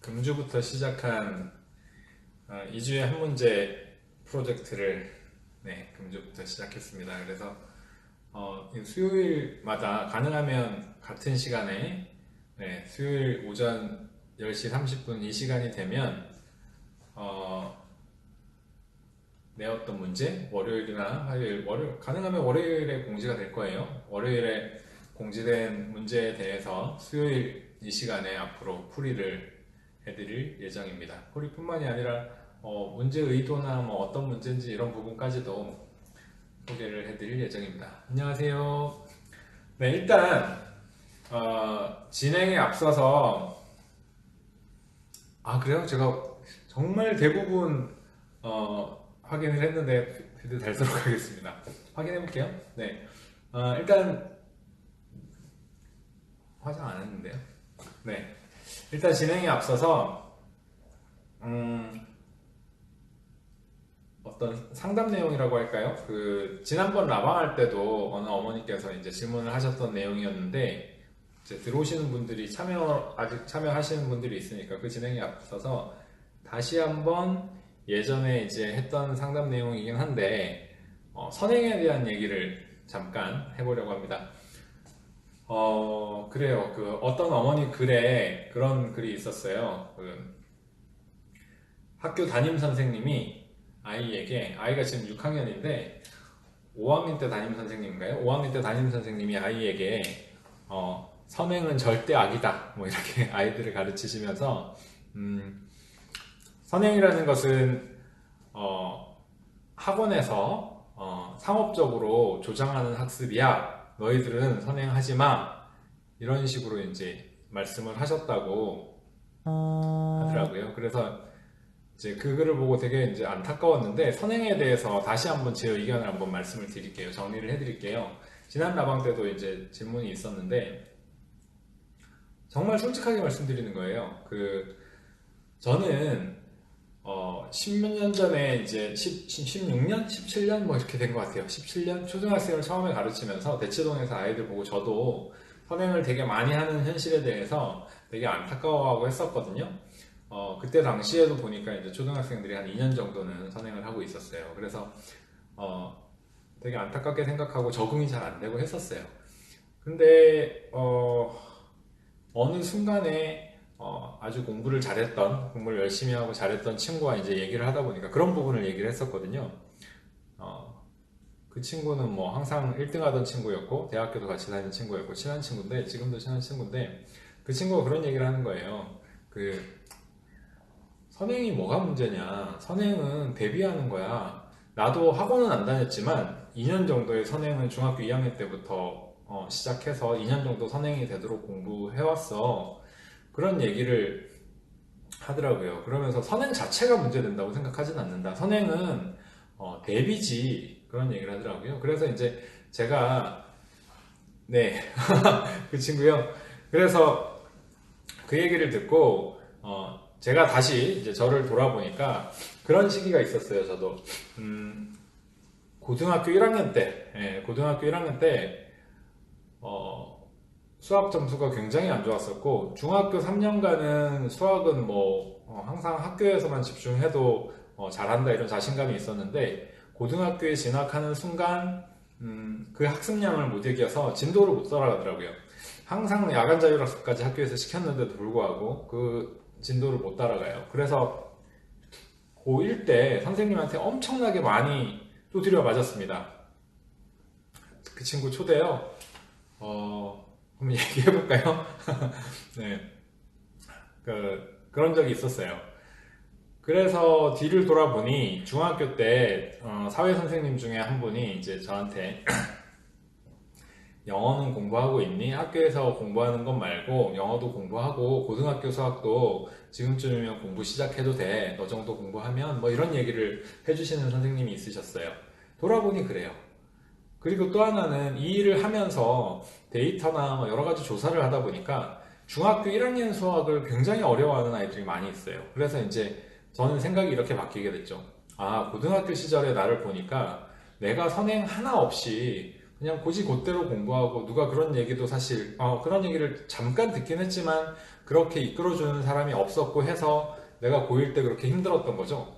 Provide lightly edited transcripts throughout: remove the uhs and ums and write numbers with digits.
금주부터 시작한 2주에 한 문제 프로젝트를 금주부터 시작했습니다. 그래서 수요일마다 가능하면 같은 시간에 수요일 오전 10시 30분 이 시간이 되면 내었던 문제, 월요일이나 화요일, 가능하면 월요일에 공지가 될 거예요. 월요일에 공지된 문제에 대해서 수요일 이 시간에 앞으로 풀이를 해드릴 예정입니다. 풀이뿐만이 아니라 문제 의도나 어떤 문제인지 이런 부분까지도 소개를 해드릴 예정입니다. 안녕하세요. 네, 일단 진행에 앞서서 그래요? 제가 정말 대부분 확인을 했는데 필드 달도록 하겠습니다. 확인해 볼게요. 네, 일단 화장 안 했는데요. 네, 일단 진행에 앞서서 어떤 상담 내용이라고 할까요? 지난번 라방할 때도 어느 어머니께서 이제 질문을 하셨던 내용이었는데, 이제 들어오시는 분들이 아직 참여하시는 분들이 있으니까 그 진행에 앞서서 다시 한번 예전에 이제 했던 상담 내용이긴 한데, 선행에 대한 얘기를 잠깐 해보려고 합니다. 그래요. 어떤 어머니 글에 그런 글이 있었어요. 학교 담임 선생님이 아이가 지금 6학년인데 5학년 때 담임 선생님인가요? 5학년 때 담임 선생님이 아이에게 선행은 절대 악이다 이렇게 아이들을 가르치시면서 선행이라는 것은 학원에서 상업적으로 조장하는 학습이야. 너희들은 선행하지 마. 이런 식으로 이제 말씀을 하셨다고 하더라고요. 그래서 이제 그 글을 보고 되게 이제 안타까웠는데, 선행에 대해서 다시 한번 제 의견을 한번 말씀을 드릴게요. 정리를 해드릴게요. 지난 라방 때도 이제 질문이 있었는데, 정말 솔직하게 말씀드리는 거예요. 저는 10몇 년 전에 이제 16년? 17년? 이렇게 된 것 같아요. 17년? 초등학생을 처음에 가르치면서 대치동에서 아이들 보고 저도 선행을 되게 많이 하는 현실에 대해서 되게 안타까워하고 했었거든요. 그때 당시에도 보니까 이제 초등학생들이 한 2년 정도는 선행을 하고 있었어요. 그래서 되게 안타깝게 생각하고 적응이 잘 안 되고 했었어요. 근데 어느 순간에 아주 공부를 열심히 하고 잘했던 친구와 이제 얘기를 하다 보니까 그런 부분을 얘기를 했었거든요. 그 친구는 항상 1등 하던 친구였고, 대학교도 같이 다니는 친구였고, 친한 친구인데, 지금도 친한 친구인데, 그 친구가 그런 얘기를 하는 거예요. 선행이 뭐가 문제냐? 선행은 대비하는 거야. 나도 학원은 안 다녔지만 2년 정도의 선행은 중학교 2학년 때부터 시작해서 2년 정도 선행이 되도록 공부해왔어. 그런 얘기를 하더라고요. 그러면서 선행 자체가 문제된다고 생각하진 않는다. 선행은 대비지. 그런 얘기를 하더라고요. 그래서 이제 제가 그 친구요. 그래서 그 얘기를 듣고 제가 다시 이제 저를 돌아보니까 그런 시기가 있었어요. 저도 고등학교 1학년 때 수학 점수가 굉장히 안 좋았었고, 중학교 3년간은 수학은 항상 학교에서만 집중해도 잘한다 이런 자신감이 있었는데, 고등학교에 진학하는 순간 그 학습량을 못 이겨서 진도를 못 따라가더라고요. 항상 야간 자율학습까지 학교에서 시켰는데도 불구하고 그 진도를 못 따라가요. 그래서 고1 때 선생님한테 엄청나게 많이 두드려 맞았습니다. 그 친구 초대요. 한번 얘기해볼까요? 네. 그런 적이 있었어요. 그래서 뒤를 돌아보니 중학교 때 사회 선생님 중에 한 분이 이제 저한테 영어는 공부하고 있니? 학교에서 공부하는 것 말고 영어도 공부하고 고등학교 수학도 지금쯤이면 공부 시작해도 돼. 너 정도 공부하면 이런 얘기를 해주시는 선생님이 있으셨어요. 돌아보니 그래요. 그리고 또 하나는 이 일을 하면서 데이터나 여러 가지 조사를 하다 보니까 중학교 1학년 수학을 굉장히 어려워하는 아이들이 많이 있어요. 그래서 이제 저는 생각이 이렇게 바뀌게 됐죠. 고등학교 시절의 나를 보니까 내가 선행 하나 없이 그냥 곧이곧대로 공부하고 누가 그런 얘기도 사실 그런 얘기를 잠깐 듣긴 했지만 그렇게 이끌어주는 사람이 없었고 해서 내가 고1 때 그렇게 힘들었던 거죠.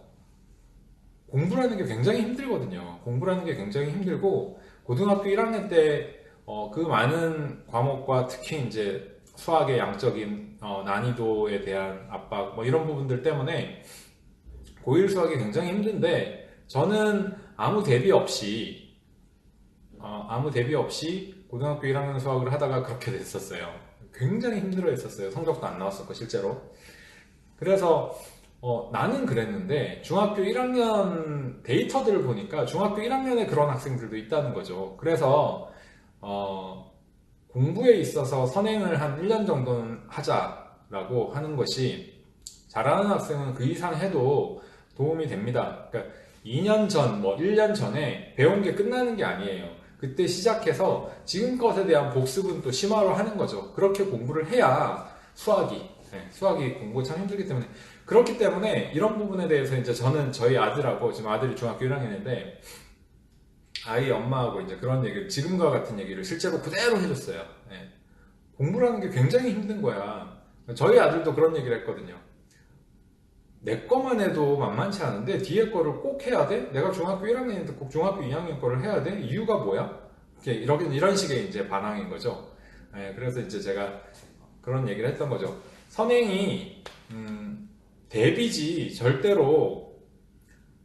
공부라는 게 굉장히 힘들거든요. 공부라는 게 굉장히 힘들고 고등학교 1학년 때 그 많은 과목과 특히 이제 수학의 양적인 난이도에 대한 압박 뭐 이런 부분들 때문에 고1 수학이 굉장히 힘든데 저는 아무 대비 없이 고등학교 1학년 수학을 하다가 그렇게 됐었어요. 굉장히 힘들어 했었어요. 성적도 안 나왔었고 실제로. 그래서 나는 그랬는데 중학교 1학년 데이터들을 보니까 중학교 1학년에 그런 학생들도 있다는 거죠. 그래서 공부에 있어서 선행을 한 1년 정도는 하자라고 하는 것이 잘하는 학생은 그 이상 해도 도움이 됩니다. 그러니까 2년 전, 뭐 1년 전에 배운 게 끝나는 게 아니에요. 그때 시작해서 지금 것에 대한 복습은 또 심화로 하는 거죠. 그렇게 공부를 해야 수학이 공부 참 힘들기 때문에 그렇기 때문에 이런 부분에 대해서 이제 저는 저희 아들하고 지금 아들이 중학교 1학년인데 아이 엄마하고 이제 그런 얘기를 지금과 같은 얘기를 실제로 그대로 해줬어요. 예. 공부라는 게 굉장히 힘든 거야. 저희 아들도 그런 얘기를 했거든요. 내 거만 해도 만만치 않은데 뒤에 거를 꼭 해야 돼? 내가 중학교 1학년인데 꼭 중학교 2학년 거를 해야 돼? 이유가 뭐야? 이런 식의 이제 반항인 거죠. 예, 그래서 이제 제가 그런 얘기를 했던 거죠. 선행이 대비지 절대로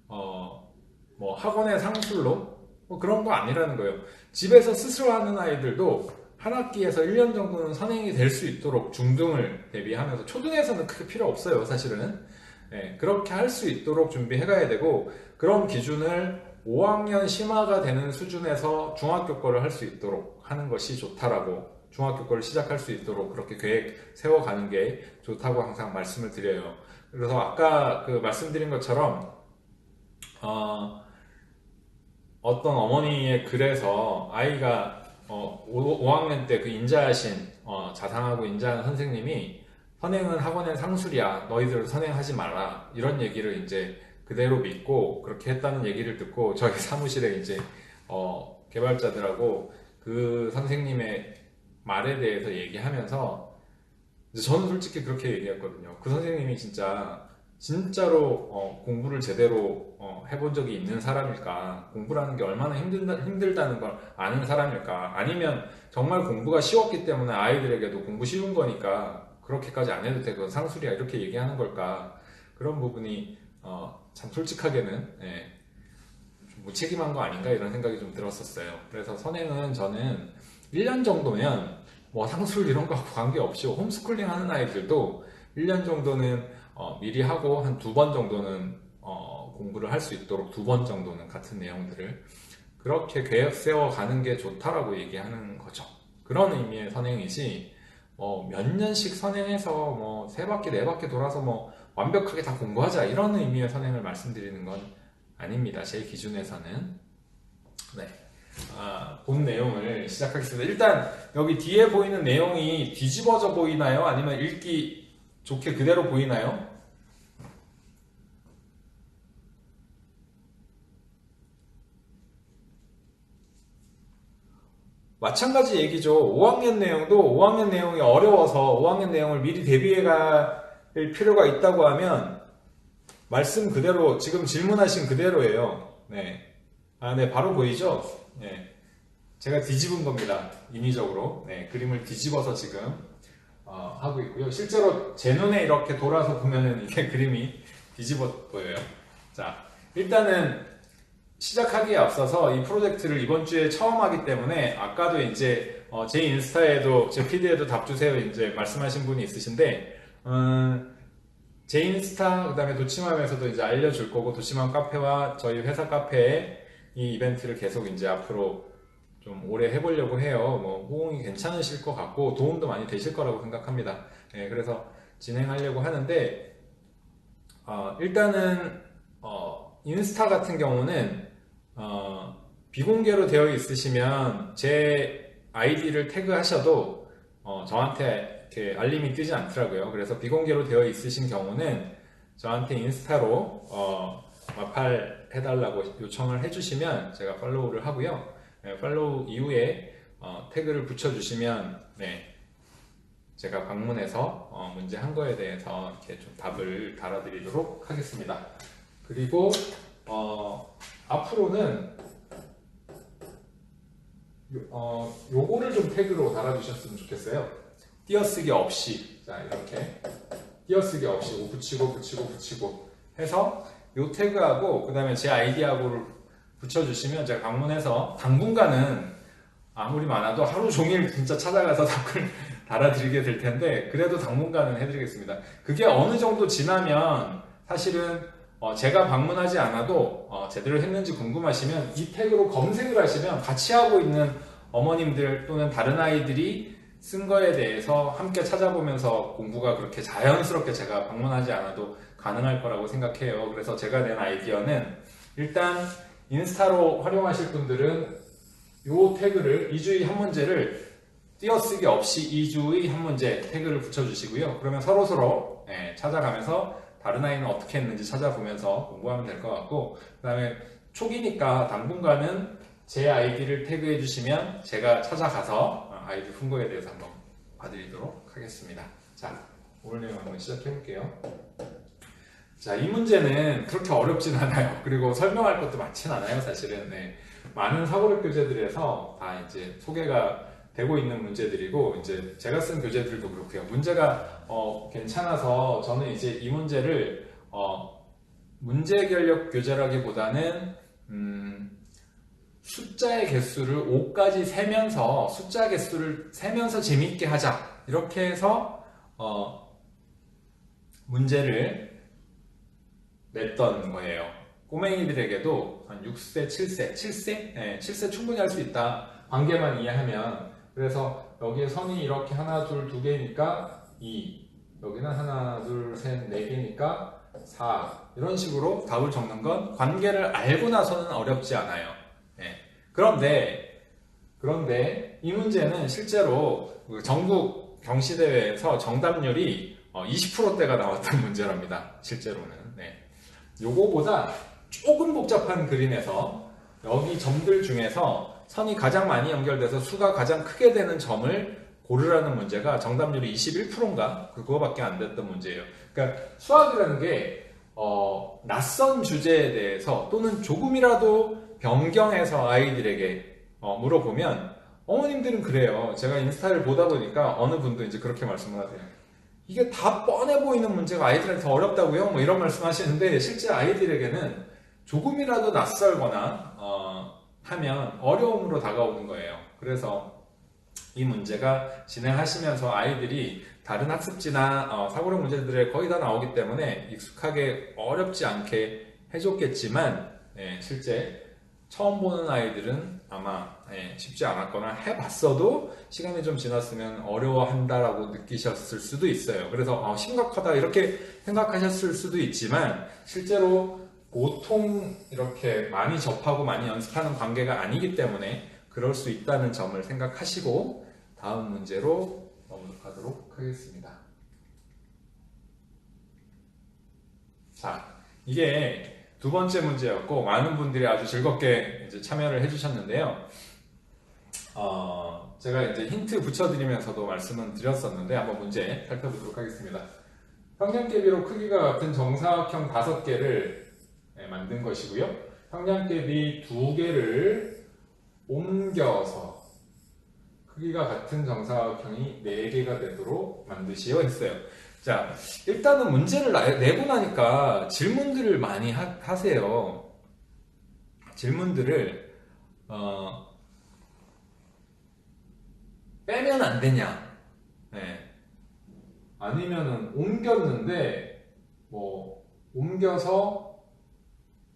뭐 학원의 상술로 뭐 그런 거 아니라는 거예요. 집에서 스스로 하는 아이들도 한 학기에서 1년 정도는 선행이 될 수 있도록 중등을 대비하면서 초등에서는 크게 필요 없어요 사실은. 네, 그렇게 할 수 있도록 준비해 가야 되고 그런 기준을 5학년 심화가 되는 수준에서 중학교 거를 할 수 있도록 하는 것이 좋다라고 중학교 거를 시작할 수 있도록 그렇게 계획 세워가는 게 좋다고 항상 말씀을 드려요. 그래서 아까 그 말씀드린 것처럼 어떤 어머니의 글에서 아이가 5학년 때 그 인자하신 자상하고 인자한 선생님이 선행은 학원의 상술이야 너희들 선행하지 마라 이런 얘기를 이제 그대로 믿고 그렇게 했다는 얘기를 듣고 저희 사무실에 이제 개발자들하고 그 선생님의 말에 대해서 얘기하면서 저는 솔직히 그렇게 얘기했거든요. 그 선생님이 진짜로 공부를 제대로 해본 적이 있는 사람일까? 공부라는 게 얼마나 힘들다는 걸 아는 사람일까? 아니면 정말 공부가 쉬웠기 때문에 아이들에게도 공부 쉬운 거니까 그렇게까지 안 해도 돼. 그건 상술이야. 이렇게 얘기하는 걸까? 그런 부분이 참 솔직하게는 좀 무책임한 거 아닌가 이런 생각이 좀 들었었어요. 그래서 선행은 저는 1년 정도면 뭐 상술 이런 거하고 관계없이 홈스쿨링 하는 아이들도 1년 정도는 미리 하고 한 2번 정도는 공부를 할 수 있도록 2번 정도는 같은 내용들을 그렇게 계획 세워 가는 게 좋다라고 얘기하는 거죠. 그런 의미의 선행이지 몇 년씩 선행해서 뭐 3바퀴 4바퀴 돌아서 뭐 완벽하게 다 공부하자 이런 의미의 선행을 말씀드리는 건 아닙니다. 제 기준에서는. 네. 본 내용을 시작하겠습니다. 일단 여기 뒤에 보이는 내용이 뒤집어져 보이나요? 아니면 읽기 좋게 그대로 보이나요? 마찬가지 얘기죠. 5학년 내용도 5학년 내용이 어려워서 5학년 내용을 미리 대비해 갈 필요가 있다고 하면 말씀 그대로 지금 질문하신 그대로예요. 네. 네, 바로 보이죠? 네. 제가 뒤집은 겁니다. 인위적으로. 네, 그림을 뒤집어서 지금 하고 있고요. 실제로 제 눈에 이렇게 돌아서 보면은 이게 그림이 뒤집어 보여요. 자, 일단은 시작하기에 앞서서 이 프로젝트를 이번 주에 처음 하기 때문에 아까도 이제 제 인스타에도 제 피드에도 답 주세요 이제 말씀하신 분이 있으신데 제 인스타 그다음에 도치맘에서도 이제 알려줄 거고 도치맘 카페와 저희 회사 카페에 이 이벤트를 계속 이제 앞으로 좀 오래 해보려고 해요. 뭐 호응이 괜찮으실 것 같고 도움도 많이 되실 거라고 생각합니다. 네, 그래서 진행하려고 하는데 일단은 인스타 같은 경우는 비공개로 되어 있으시면 제 아이디를 태그하셔도 저한테 이렇게 알림이 뜨지 않더라고요. 그래서 비공개로 되어 있으신 경우는 저한테 인스타로 마팔 해달라고 요청을 해주시면 제가 팔로우를 하고요. 팔로우 이후에 태그를 붙여주시면 제가 방문해서 문제 한 거에 대해서 이렇게 좀 답을 달아드리도록 하겠습니다. 그리고 앞으로는 요거를 좀 태그로 달아주셨으면 좋겠어요. 띄어쓰기 없이, 자 이렇게 띄어쓰기 없이 붙이고 해서 요 태그하고 그 다음에 제 아이디하고를 붙여주시면 제가 방문해서 당분간은 아무리 많아도 하루 종일 진짜 찾아가서 답글 달아드리게 될 텐데 그래도 당분간은 해드리겠습니다. 그게 어느 정도 지나면 사실은 제가 방문하지 않아도 제대로 했는지 궁금하시면 이 태그로 검색을 하시면 같이 하고 있는 어머님들 또는 다른 아이들이 쓴 거에 대해서 함께 찾아보면서 공부가 그렇게 자연스럽게 제가 방문하지 않아도 가능할 거라고 생각해요. 그래서 제가 낸 아이디어는 일단 인스타로 활용하실 분들은 이 태그를 2주의 한 문제를 띄어쓰기 없이 2주의 한 문제 태그를 붙여주시고요. 그러면 서로서로 찾아가면서 다른 아이는 어떻게 했는지 찾아보면서 공부하면 될 것 같고 그 다음에 초기니까 당분간은 제 아이디를 태그해 주시면 제가 찾아가서 아이디 fun고에 대해서 한번 봐드리도록 하겠습니다. 자, 오늘 내용 한번 시작해 볼게요. 자, 이 문제는 그렇게 어렵진 않아요. 그리고 설명할 것도 많진 않아요, 사실은. 많은 사고력 교재들에서 다 이제 소개가 되고 있는 문제들이고, 이제 제가 쓴 교재들도 그렇고요. 문제가 괜찮아서 저는 이제 이 문제를 문제 결력 교재라기보다는 숫자의 개수를 5까지 세면서 숫자 개수를 세면서 재미있게 하자 이렇게 해서 문제를 냈던 거예요. 꼬맹이들에게도 한 6세, 7세 충분히 할 수 있다. 관계만 이해하면. 그래서 여기에 선이 이렇게 하나, 둘, 두 개니까 2, 여기는 하나, 둘, 셋, 네 개니까 4 이런 식으로 답을 적는 건 관계를 알고 나서는 어렵지 않아요. 그런데 이 문제는 실제로 전국 경시대회에서 정답률이 20%대가 나왔던 문제랍니다. 실제로는. 요거보다 조금 복잡한 그림에서 여기 점들 중에서 선이 가장 많이 연결돼서 수가 가장 크게 되는 점을 고르라는 문제가 정답률이 21%인가? 그거밖에 안 됐던 문제예요. 그러니까 수학이라는 게 낯선 주제에 대해서 또는 조금이라도 변경해서 아이들에게 물어보면 어머님들은 그래요. 제가 인스타를 보다 보니까 어느 분도 이제 그렇게 말씀을 하세요. 이게 다 뻔해 보이는 문제가 아이들한테 더 어렵다고요? 뭐 이런 말씀 하시는데 실제 아이들에게는 조금이라도 낯설거나 하면 어려움으로 다가오는 거예요. 그래서 이 문제가 진행하시면서 아이들이 다른 학습지나 사고력 문제들에 거의 다 나오기 때문에 익숙하게 어렵지 않게 해줬겠지만 실제 처음 보는 아이들은 아마 쉽지 않았거나 해봤어도 시간이 좀 지났으면 어려워한다라고 느끼셨을 수도 있어요. 그래서 심각하다 이렇게 생각하셨을 수도 있지만 실제로 보통 이렇게 많이 접하고 많이 연습하는 관계가 아니기 때문에 그럴 수 있다는 점을 생각하시고 다음 문제로 넘어가도록 하겠습니다. 자, 이게 두 번째 문제였고 많은 분들이 아주 즐겁게 이제 참여를 해주셨는데요. 제가 이제 힌트 붙여드리면서도 말씀은 드렸었는데 한번 문제 살펴보도록 하겠습니다. 평량개비로 크기가 같은 정사각형 5개를 만든 것이고요. 평량개비 2개를 옮겨서 크기가 같은 정사각형이 4개가 되도록 만드시오 했어요. 자, 일단은 문제를 내고 나니까 질문들을 많이 하세요. 질문들을 빼면 안 되냐? 아니면은 옮겼는데 뭐 옮겨서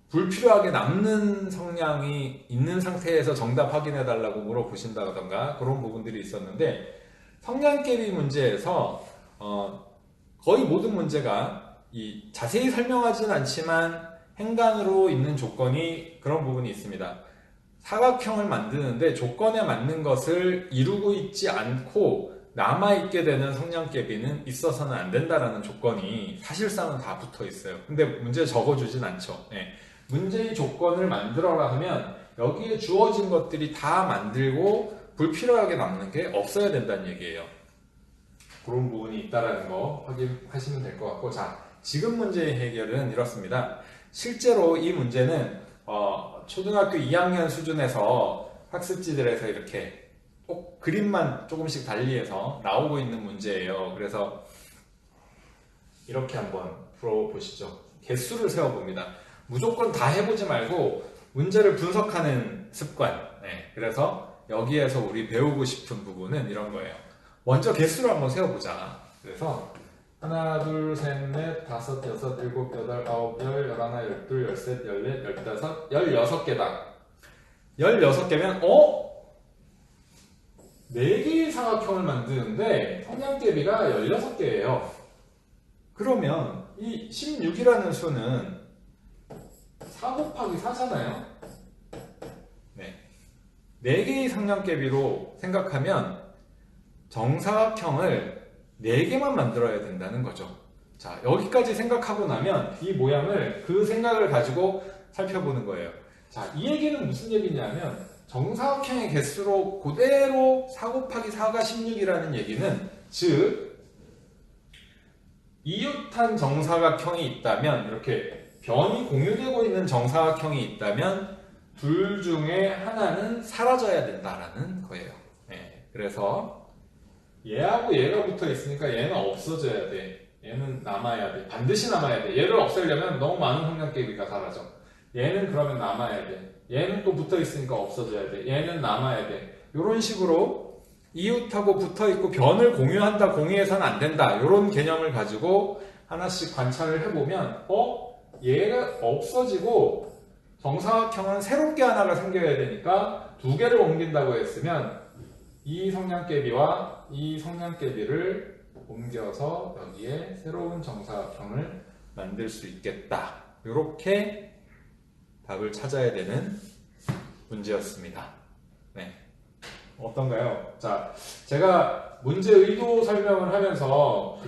불필요하게 남는 성량이 있는 상태에서 정답 확인해 달라고 물어보신다던가 그런 부분들이 있었는데 성량개비 문제에서 거의 모든 문제가 자세히 설명하진 않지만 행간으로 있는 조건이 그런 부분이 있습니다. 사각형을 만드는데 조건에 맞는 것을 이루고 있지 않고 남아있게 되는 성량개비는 있어서는 안 된다라는 조건이 사실상은 다 붙어 있어요. 근데 문제에 적어주진 않죠. 문제의 조건을 만들어라 하면 여기에 주어진 것들이 다 만들고 불필요하게 남는 게 없어야 된다는 얘기예요. 그런 부분이 있다는 거 확인하시면 될 것 같고, 자, 지금 문제의 해결은 이렇습니다. 실제로 이 문제는 초등학교 2학년 수준에서 학습지들에서 이렇게 꼭 그림만 조금씩 달리해서 나오고 있는 문제예요. 그래서 이렇게 한번 풀어보시죠. 개수를 세워봅니다. 무조건 다 해보지 말고 문제를 분석하는 습관. 네, 그래서 여기에서 우리 배우고 싶은 부분은 이런 거예요. 먼저 개수를 한번 세워보자. 그래서 하나, 둘, 셋, 넷, 다섯, 여섯, 일곱, 여덟, 아홉, 열, 열하나, 열둘, 열셋, 열넷, 열다섯, 16개다. 16개면 4개의 사각형을 만드는데 성량대비가 16개예요. 그러면 이 16이라는 수는 4 곱하기 4잖아요. 네. 4개의 성량대비로 생각하면 정사각형을 4개만 만들어야 된다는 거죠. 자, 여기까지 생각하고 나면 이 모양을 그 생각을 가지고 살펴보는 거예요. 자, 이 얘기는 무슨 얘기냐면 정사각형의 개수로 그대로 4 곱하기 4가 16이라는 얘기는 즉 이웃한 정사각형이 있다면 이렇게 변이 공유되고 있는 정사각형이 있다면 둘 중에 하나는 사라져야 된다라는 거예요. 네, 그래서 얘하고 얘가 붙어 있으니까 얘는 없어져야 돼. 얘는 남아야 돼. 반드시 남아야 돼. 얘를 없애려면 너무 많은 성량계비가 사라져. 얘는 그러면 남아야 돼. 얘는 또 붙어 있으니까 없어져야 돼. 얘는 남아야 돼. 이런 식으로 이웃하고 붙어 있고 변을 공유한다, 공유해서는 안 된다. 이런 개념을 가지고 하나씩 관찰을 해보면 얘가 없어지고 정사각형은 새롭게 하나가 생겨야 되니까 2개를 옮긴다고 했으면 이 성량계비와 이 성량계비를 옮겨서 여기에 새로운 정사각형을 만들 수 있겠다. 이렇게 답을 찾아야 되는 문제였습니다. 네. 어떤가요? 자, 제가 문제 의도 설명을 하면서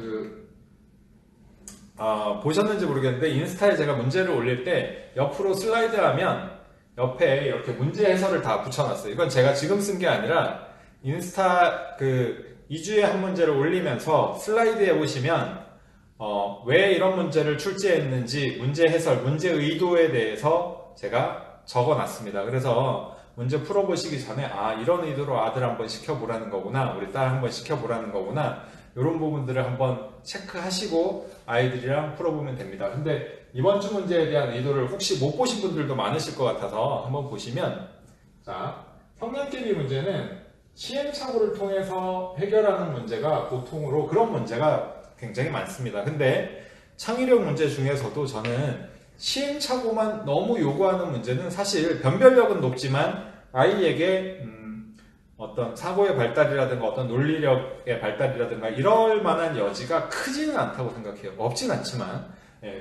보셨는지 모르겠는데 인스타에 제가 문제를 올릴 때 옆으로 슬라이드 하면 옆에 이렇게 문제 해설을 다 붙여놨어요. 이건 제가 지금 쓴 게 아니라 인스타 2주에 한 문제를 올리면서 슬라이드에 보시면 왜 이런 문제를 출제했는지 문제 해설, 문제 의도에 대해서 제가 적어놨습니다. 그래서 문제 풀어보시기 전에 이런 의도로 아들 한번 시켜보라는 거구나, 우리 딸 한번 시켜보라는 거구나, 이런 부분들을 한번 체크하시고 아이들이랑 풀어보면 됩니다. 근데 이번 주 문제에 대한 의도를 혹시 못 보신 분들도 많으실 것 같아서 한번 보시면, 자, 성량계비 문제는 시행착오를 통해서 해결하는 문제가 보통으로 그런 문제가 굉장히 많습니다. 근데 창의력 문제 중에서도 저는 시행착오만 너무 요구하는 문제는 사실 변별력은 높지만 아이에게 어떤 사고의 발달이라든가 어떤 논리력의 발달이라든가 이럴 만한 여지가 크지는 않다고 생각해요. 없진 않지만.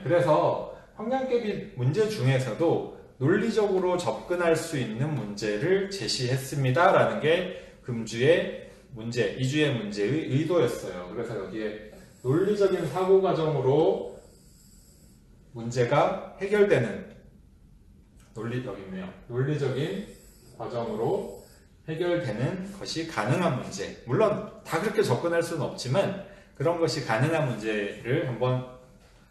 그래서 성량계비 문제 중에서도 논리적으로 접근할 수 있는 문제를 제시했습니다 라는 게 금주의 문제, 2주의 문제의 의도였어요. 그래서 여기에 논리적인 사고 과정으로 문제가 해결되는 논리적인 과정으로 해결되는 것이 가능한 문제. 물론 다 그렇게 접근할 수는 없지만 그런 것이 가능한 문제를 한번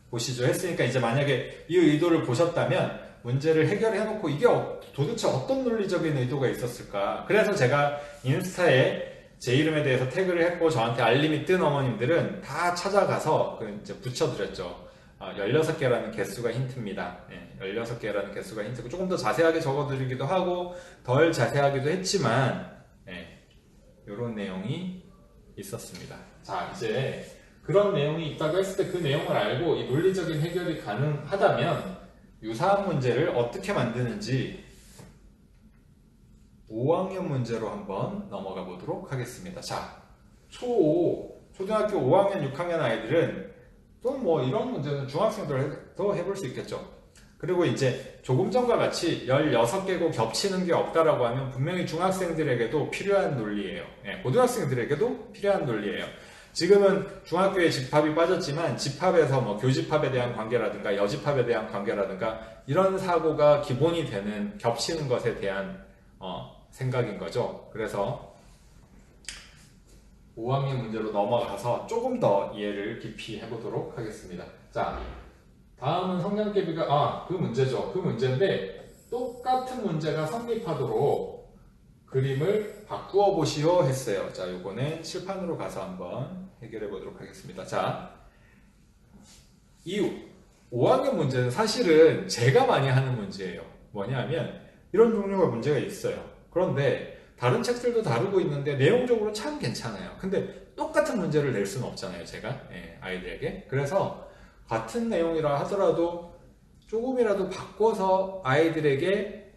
보시죠 했으니까 이제 만약에 이 의도를 보셨다면 문제를 해결해 놓고 이게 도대체 어떤 논리적인 의도가 있었을까. 그래서 제가 인스타에 제 이름에 대해서 태그를 했고 저한테 알림이 뜬 어머님들은 다 찾아가서 이제 붙여드렸죠. 16개라는 개수가 힌트입니다. 16개라는 개수가 힌트고 조금 더 자세하게 적어드리기도 하고 덜 자세하기도 했지만 이런 내용이 있었습니다. 자, 이제 그런 내용이 있다고 했을 때 그 내용을 알고 이 논리적인 해결이 가능하다면 유사한 문제를 어떻게 만드는지 5학년 문제로 한번 넘어가 보도록 하겠습니다. 자, 초등학교 5학년, 6학년 아이들은 또 뭐 이런 문제는 중학생들도 해볼 수 있겠죠. 그리고 이제 조금 전과 같이 16개고 겹치는 게 없다라고 하면 분명히 중학생들에게도 필요한 논리예요. 고등학생들에게도 필요한 논리예요. 지금은 중학교에 집합이 빠졌지만 집합에서 뭐 교집합에 대한 관계라든가 여집합에 대한 관계라든가 이런 사고가 기본이 되는 겹치는 것에 대한 생각인 거죠. 그래서 5학년 문제로 넘어가서 조금 더 이해를 깊이 해보도록 하겠습니다. 자, 다음은 성량계비가 그 문제죠. 그 문제인데 똑같은 문제가 성립하도록 그림을 바꾸어 보시오 했어요. 자, 요거는 칠판으로 가서 한번 해결해 보도록 하겠습니다. 자, 이 5학년 문제는 사실은 제가 많이 하는 문제예요. 뭐냐면 이런 종류의 문제가 있어요. 그런데 다른 책들도 다루고 있는데 내용적으로 참 괜찮아요. 근데 똑같은 문제를 낼 수는 없잖아요. 제가 아이들에게. 그래서 같은 내용이라 하더라도 조금이라도 바꿔서 아이들에게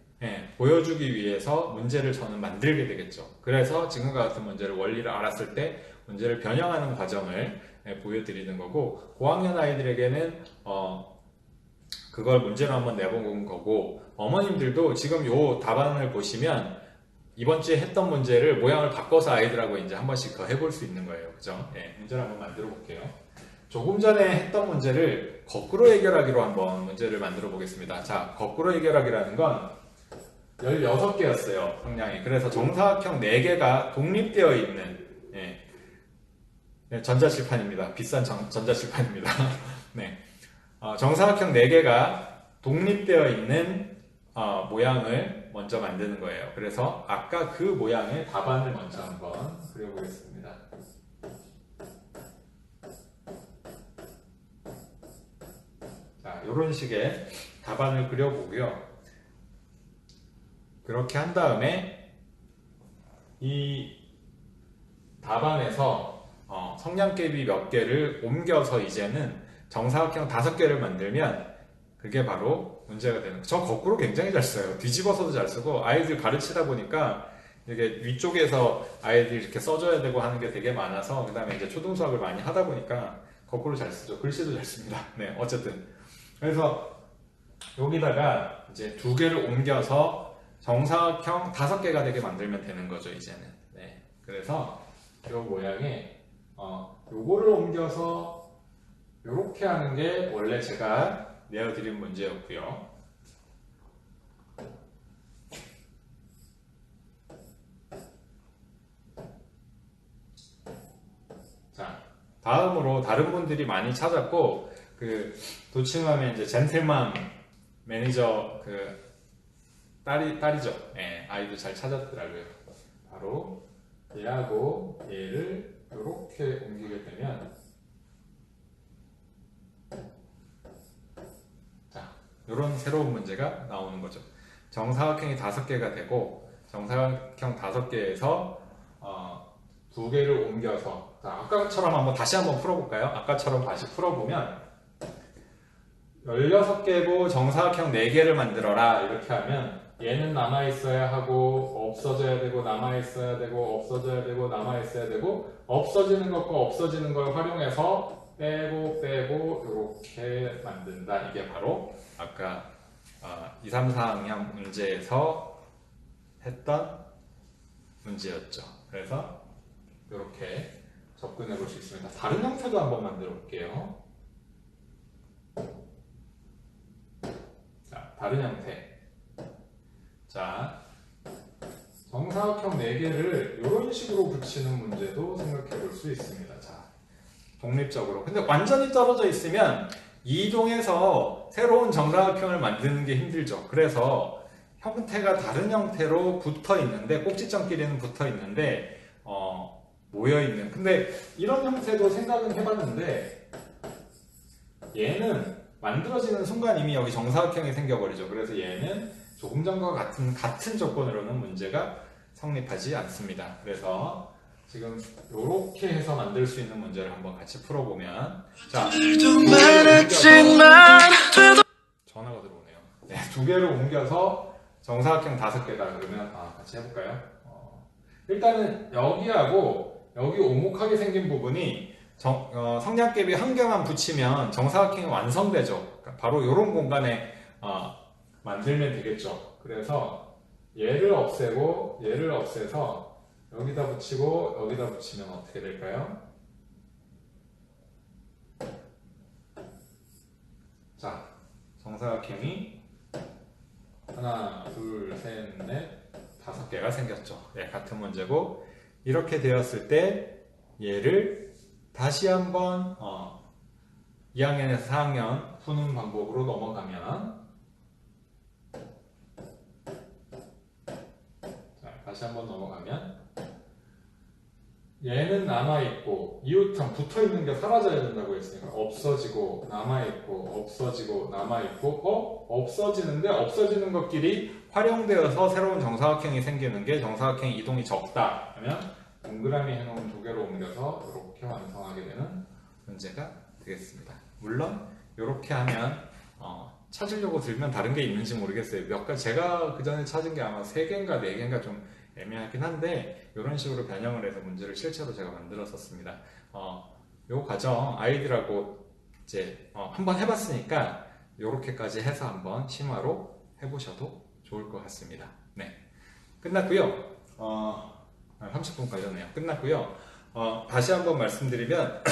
보여주기 위해서 문제를 저는 만들게 되겠죠. 그래서 지금과 같은 문제를 원리를 알았을 때 문제를 변형하는 과정을 보여드리는 거고, 고학년 아이들에게는 그걸 문제로 한번 내본 거고, 어머님들도 지금 요 답안을 보시면 이번 주에 했던 문제를 모양을 바꿔서 아이들하고 이제 한 번씩 더 해볼 수 있는 거예요. 그죠? 문제를 한번 만들어 볼게요. 조금 전에 했던 문제를 거꾸로 해결하기로 한번 문제를 만들어 보겠습니다. 자, 거꾸로 해결하기라는 건 16개였어요, 성량이. 그래서 정사각형 4개가 독립되어 있는 전자칠판입니다. 비싼 전자칠판입니다. 네. 정사각형 4개가 독립되어 있는 모양을 먼저 만드는 거예요. 그래서 아까 그 모양의 답안을 먼저 한번 그려보겠습니다. 자, 이런 식의 답안을 그려보고요. 그렇게 한 다음에 이 답안에서 성량계비 몇 개를 옮겨서 이제는 정사각형 5개를 만들면 그게 바로 문제가 되는 거예요. 저 거꾸로 굉장히 잘 써요. 뒤집어서도 잘 쓰고, 아이들 가르치다 보니까 이게 위쪽에서 아이들 이렇게 써줘야 되고 하는 게 되게 많아서, 그 다음에 이제 초등수학을 많이 하다 보니까 거꾸로 잘 쓰죠. 글씨도 잘 씁니다. 네, 어쨌든. 그래서 여기다가 이제 2개를 옮겨서 정사각형 5개가 되게 만들면 되는 거죠, 이제는. 네. 그래서 이 모양에, 요거를 옮겨서 요렇게 하는 게 원래 제가 내어드린 문제였고요. 자, 다음으로 다른 분들이 많이 찾았고, 도칭하면 이제 젠틀맘 매니저 딸이죠. 아이도 잘 찾았더라고요. 바로 얘하고 얘를 이렇게 옮기게 되면, 자, 이런 새로운 문제가 나오는 거죠. 정사각형이 5개가 되고, 정사각형 5개에서 2개를 옮겨서, 자, 아까처럼 다시 한번 풀어볼까요? 아까처럼 다시 풀어보면 16개고 정사각형 4개를 만들어라 이렇게 하면 얘는 남아있어야 하고 없어져야 되고 남아있어야 되고 없어져야 되고 남아있어야 되고, 없어지는 것과 없어지는 걸 활용해서 빼고 이렇게 만든다. 이게 바로 아까 2, 3, 4학년 문제에서 했던 문제였죠. 그래서 이렇게 접근해 볼 수 있습니다. 다른 형태도 한번 만들어 볼게요. 자, 다른 형태. 자, 정사각형 4개를 이런 식으로 붙이는 문제도 생각해 볼 수 있습니다. 자, 독립적으로. 근데 완전히 떨어져 있으면 이동해서 새로운 정사각형을 만드는 게 힘들죠. 그래서 형태가 다른 형태로 붙어 있는데, 꼭지점끼리는 붙어 있는데, 모여 있는. 근데 이런 형태도 생각은 해봤는데, 얘는 만들어지는 순간 이미 여기 정사각형이 생겨버리죠. 그래서 얘는 조금 전과 같은 조건으로는 문제가 성립하지 않습니다. 그래서 지금 이렇게 해서 만들 수 있는 문제를 한번 같이 풀어보면, 자, 전화가 들어오네요. 네, 2개를 옮겨서 정사각형 5개다. 그러면 같이 해볼까요? 일단은 여기하고 여기 오목하게 생긴 부분이 성량계비 1개만 붙이면 정사각형이 완성되죠. 그러니까 바로 이런 공간에 만들면 되겠죠. 그래서 얘를 없애고 얘를 없애서 여기다 붙이고 여기다 붙이면 어떻게 될까요? 자, 정사각형이 하나, 둘, 셋, 넷, 5개가 생겼죠. 네, 같은 문제고 이렇게 되었을 때 얘를 다시 한번 2학년에서 4학년 푸는 방법으로 넘어가면 자, 다시 한번 넘어가면 얘는 남아있고 이웃함 붙어있는 게 사라져야 된다고 했으니까 없어지고 남아있고 없어지고 남아있고 없어지는데 없어지는 것끼리 활용되어서 새로운 정사각형이 생기는 게 정사각형 이동이 적다 하면 동그라미 해놓은 두 개로 옮겨서 이렇게 완성하게 되는 문제가 되겠습니다. 물론 이렇게 하면 찾으려고 들면 다른 게 있는지 모르겠어요. 몇 가지 제가 그 전에 찾은 게 아마 3개인가 4개인가 좀 애매하긴 한데 이런 식으로 변형을 해서 문제를 실제로 제가 만들었었습니다. 요 과정 아이들하고 이제 한번 해봤으니까 이렇게까지 해서 한번 심화로 해보셔도 좋을 것 같습니다. 네, 끝났고요. 30분 걸렸네요. 끝났고요. 다시 한번 말씀드리면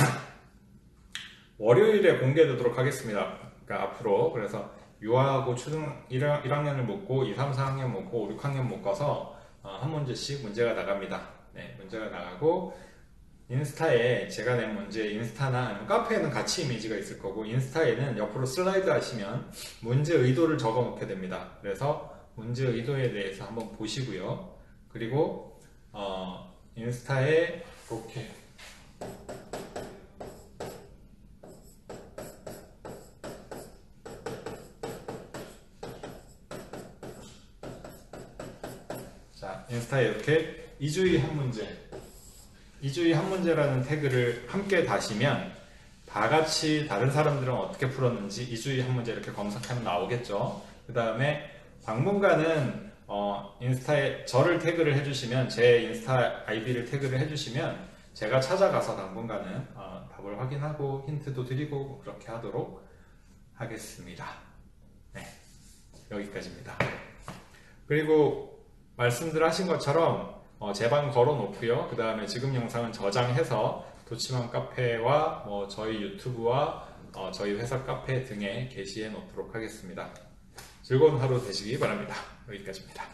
월요일에 공개되도록 하겠습니다. 그러니까 앞으로 그래서 유아하고 초등 1학년을 묶고 2, 3, 4학년 묶고 5, 6학년 묶어서 한 문제씩 문제가 나갑니다. 네, 문제가 나가고 인스타에 제가 낸 문제 인스타나 아니면 카페에는 같이 이미지가 있을 거고 인스타에는 옆으로 슬라이드 하시면 문제 의도를 적어 놓게 됩니다. 그래서 문제 의도에 대해서 한번 보시고요. 그리고 인스타에 이렇게 자, 인스타에 이렇게 이주희 한 문제, 이주희 한 문제라는 태그를 함께 다시면 다 같이 다른 사람들은 어떻게 풀었는지 이주희 한 문제 이렇게 검색하면 나오겠죠. 그 다음에 당분간은 인스타에 저를 태그를 해주시면 제 인스타 아이디를 태그를 해주시면 제가 찾아가서 당분간은 답을 확인하고 힌트도 드리고 그렇게 하도록 하겠습니다. 네, 여기까지입니다. 그리고 말씀들 하신 것처럼 제 방 걸어 놓고요. 그 다음에 지금 영상은 저장해서 도치맘 카페와 저희 유튜브와 저희 회사 카페 등에 게시해 놓도록 하겠습니다. 즐거운 하루 되시기 바랍니다. 여기까지입니다.